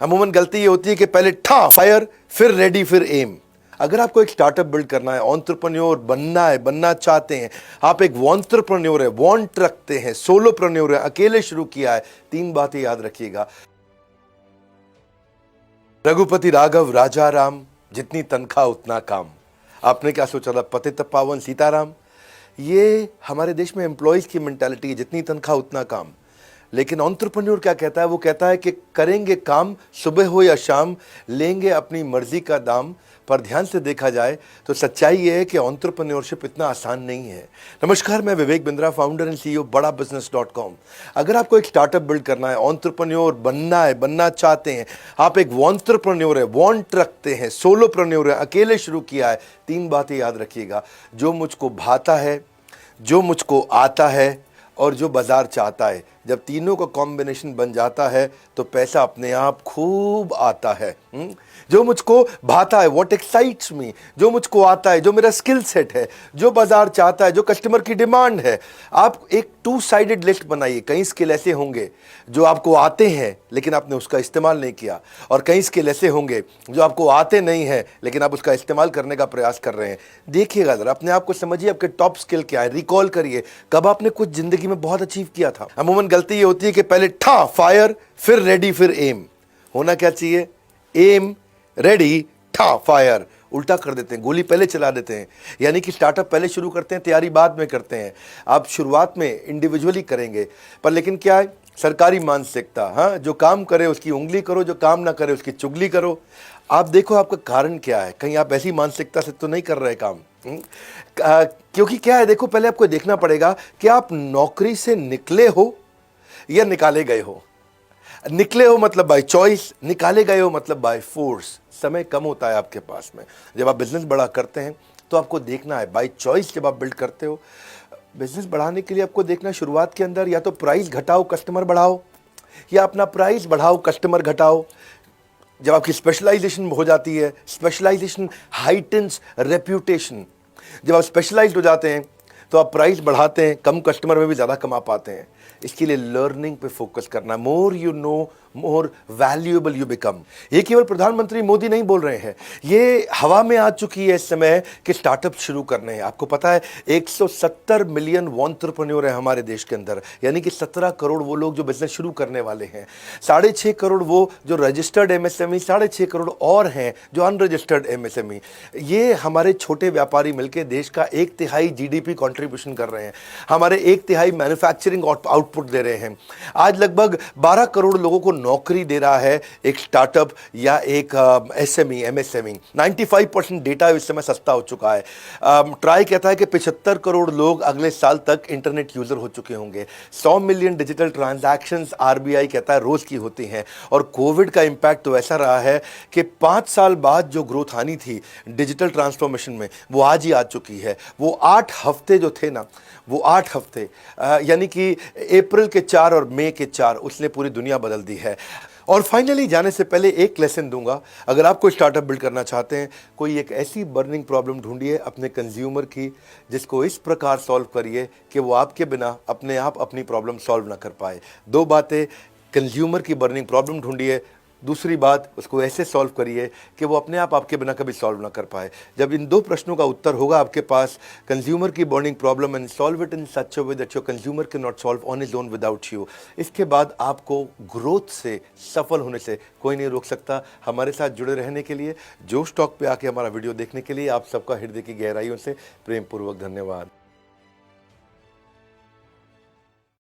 अमूमन गलती ये होती है कि पहले ठा फायर, फिर रेडी, फिर एम। अगर आपको एक स्टार्टअप बिल्ड करना है, एंटरप्रेन्योर बनना है, बनना चाहते हैं, आप एक एंटरप्रेन्योर है, वांट रखते हैं, सोलोप्रेन्योर है, अकेले शुरू किया है, 3 बातें याद रखिएगा। रघुपति राघव राजा राम, जितनी तनख्वाह उतना काम। आपने क्या सोचा था, पतित पावन सीताराम? ये हमारे देश में एम्प्लॉयज की मेंटालिटी है, जितनी तनख्वाह उतना काम। लेकिन एंटरप्रेन्योर क्या कहता है? वो कहता है कि करेंगे काम सुबह हो या शाम, लेंगे अपनी मर्जी का दाम। पर ध्यान से देखा जाए तो सच्चाई ये है कि एंटरप्रेन्योरशिप इतना आसान नहीं है। नमस्कार, मैं Vivek Bindra, founder and CEO badabusiness.com। अगर आपको एक स्टार्टअप बिल्ड करना है, एंटरप्रेन्योर बनना है, बनना चाहते हैं, आप एक एंटरप्रेन्योर है, वांट रखते हैं, सोलोप्रेन्योर है, अकेले शुरू किया है, 3 बातें याद रखिएगा। जो मुझको भाता है, जो मुझको आता है और जो बाजार चाहता है। जब तीनों का कॉम्बिनेशन बन जाता है तो पैसा अपने आप खूब आता है। जो मुझको भाता है, व्हाट एक्साइट्स मी, जो मुझको आता है, जो मेरा स्किल सेट है, जो बाजार चाहता है, जो कस्टमर की डिमांड है। आप एक 2 साइडेड लिस्ट बनाइए। कई स्किल ऐसे होंगे जो आपको आते हैं लेकिन आपने उसका इस्तेमाल नहीं किया, और कई स्किल ऐसे होंगे जो आपको आते नहीं हैं लेकिन आप उसका इस्तेमाल करने का प्रयास कर रहे हैं। देखिएगा जरा, अपने आप को समझिए, आपके टॉप स्किल क्या है, रिकॉल करिए कब आपने कुछ जिंदगी में बहुत अचीव किया था। अमूमन गलती ये होती है कि पहले ठा फायर, फिर रेडी, फिर एम। होना क्या चाहिए? एम रेडी ठा फायर। उल्टा कर देते हैं, गोली पहले चला देते हैं। यानी कि स्टार्टअप पहले शुरू करते हैं, तैयारी बाद में करते हैं। आप शुरुआत में इंडिविजुअली करेंगे, पर लेकिन क्या है, सरकारी मानसिकता। हाँ, जो काम करे उसकी उंगली करो, जो काम ना करे उसकी चुगली करो। आप देखो आपका कारण क्या है, कहीं आप ऐसी मानसिकता से तो नहीं कर रहे काम। क्योंकि क्या है, देखो पहले आपको देखना पड़ेगा कि आप नौकरी से निकले हो या निकाले गए हो। निकले हो मतलब बाय चॉइस, निकाले गए हो मतलब बाय फोर्स। समय कम होता है आपके पास में। जब आप बिजनेस बड़ा करते हैं तो आपको देखना है, बाय चॉइस जब आप बिल्ड करते हो, बिजनेस बढ़ाने के लिए आपको देखना, शुरुआत के अंदर या तो प्राइस घटाओ कस्टमर बढ़ाओ, या अपना प्राइस बढ़ाओ कस्टमर घटाओ। जब आपकी स्पेशलाइजेशन हो जाती है, स्पेशलाइजेशन हाइटन्स रेप्यूटेशन। जब आप स्पेशलाइज्ड हो जाते हैं तो आप प्राइस बढ़ाते हैं, कम कस्टमर में भी ज़्यादा कमा पाते हैं। इसके लिए लर्निंग पे फोकस करना। More you know, more valuable you become. ये केवल प्रधानमंत्री मोदी नहीं बोल रहे हैं, ये हवा में आ चुकी है इस समय कि स्टार्टअप शुरू करने हैं। आपको पता है 170 मिलियन एंटरप्रेन्योर है हमारे देश के अंदर, यानी कि 17 करोड़ वो लोग जो बिजनेस शुरू करने वाले हैं, 6.5 करोड़ वो जो रजिस्टर्ड एमएसएमई, 6.5 करोड़ और हैं जो अनरजिस्टर्ड एमएसएमई। ये हमारे छोटे व्यापारी मिलकर देश का 1/3 जीडीपी कंट्रीब्यूशन कर रहे हैं, हमारे 1/3 मैन्युफैक्चरिंग आउटपुट दे रहे हैं। आज लगभग 12 करोड़ लोगों को नौकरी दे रहा है एक स्टार्टअप या एक एसएमई, एमएसएमई। 95% डेटा इस समय सस्ता हो चुका है। ट्राई कहता है कि 75 करोड़ लोग अगले साल तक इंटरनेट यूजर हो चुके होंगे। 100 मिलियन डिजिटल ट्रांजैक्शंस आरबीआई कहता है रोज की होती हैं। और कोविड का इंपैक्ट तो ऐसा रहा है कि 5 साल बाद जो ग्रोथ आनी थी डिजिटल ट्रांसफॉर्मेशन में, वो आज ही आ चुकी है। वो 8 हफ्ते जो थे ना, वो 8 हफ्ते यानी कि अप्रैल के 4 और मई के 4, उसने पूरी दुनिया बदल दी है। और फाइनली जाने से पहले एक लेसन दूंगा, अगर आप कोई स्टार्टअप बिल्ड करना चाहते हैं, कोई एक ऐसी बर्निंग प्रॉब्लम ढूंढिए अपने कंज्यूमर की, जिसको इस प्रकार सॉल्व करिए कि वो आपके बिना अपने आप अपनी प्रॉब्लम सॉल्व ना कर पाए। 2 बातें, कंज्यूमर की बर्निंग प्रॉब्लम ढूंढिए, दूसरी बात उसको ऐसे सॉल्व करिए कि वो अपने आप आपके बिना कभी सॉल्व ना कर पाए। जब इन 2 प्रश्नों का उत्तर होगा आपके पास, कंज्यूमर की burning problem and solve it in such a way that your consumer can not solve on his own without you, इसके बाद आपको ग्रोथ से, सफल होने से कोई नहीं रोक सकता। हमारे साथ जुड़े रहने के लिए, जोश टॉक पे आके हमारा वीडियो देखने के लिए आप सबका हृदय की गहराइयों से प्रेम पूर्वक धन्यवाद।